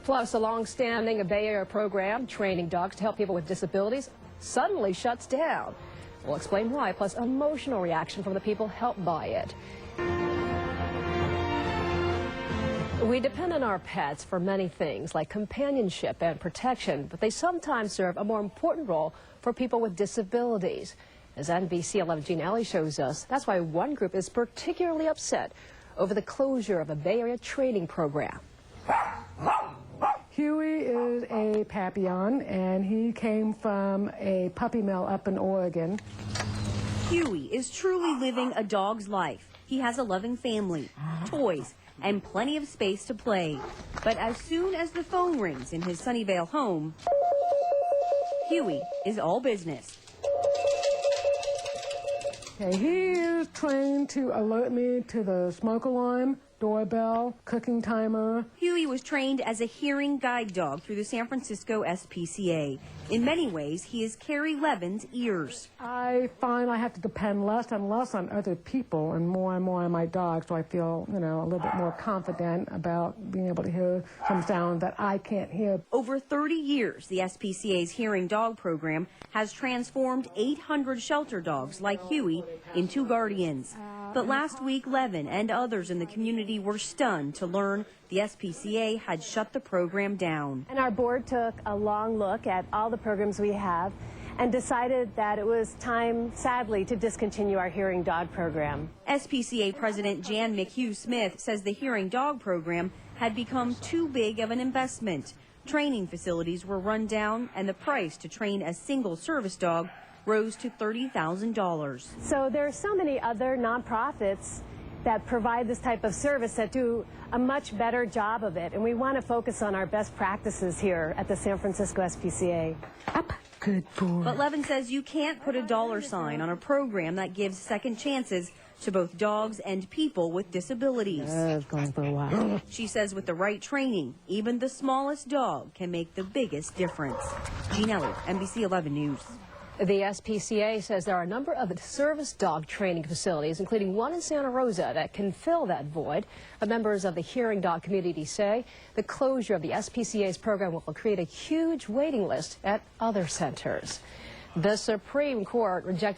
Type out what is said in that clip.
Plus, a long-standing Bay Area program training dogs to help people with disabilities suddenly shuts down. We'll explain why, plus emotional reaction from the people helped by it. We depend on our pets for many things like companionship and protection, but they sometimes serve a more important role for people with disabilities. As NBC 11 Gene Alley shows us, that's why one group is particularly upset over the closure of a Bay Area training program. Huey is a Papillon, and he came from a puppy mill up in Oregon. Huey is truly living a dog's life. He has a loving family, toys, and plenty of space to play. But as soon as the phone rings in his Sunnyvale home, Huey is all business. Okay, he is trained to alert me to the smoke alarm, doorbell, cooking timer. Huey was trained as a hearing guide dog through the San Francisco SPCA. In many ways, he is Carrie Levin's ears. I find I have to depend less and less on other people and more on my dog, so I feel, a little bit more confident about being able to hear some sound that I can't hear. Over 30 years, the SPCA's Hearing Dog Program has transformed 800 shelter dogs like Huey into guardians. But last week, Levin and others in the community were stunned to learn the SPCA had shut the program down. And our board took a long look at all the programs we have and decided that it was time, sadly, to discontinue our hearing dog program. SPCA President Jan McHugh-Smith says the hearing dog program had become too big of an investment. Training facilities were run down, and the price to train a single service dog rose to $30,000. So there are so many other nonprofits that provide this type of service that do a much better job of it, and we want to focus on our best practices here at the San Francisco SPCA. Up, good boy. But Levin says you can't put a dollar sign on a program that gives second chances to both dogs and people with disabilities. It's going for a while. She says with the right training, even the smallest dog can make the biggest difference. Gene Elliott, NBC 11 News. The SPCA says there are a number of service dog training facilities, including one in Santa Rosa, that can fill that void. But members of the hearing dog community say the closure of the SPCA's program will create a huge waiting list at other centers. The Supreme Court rejected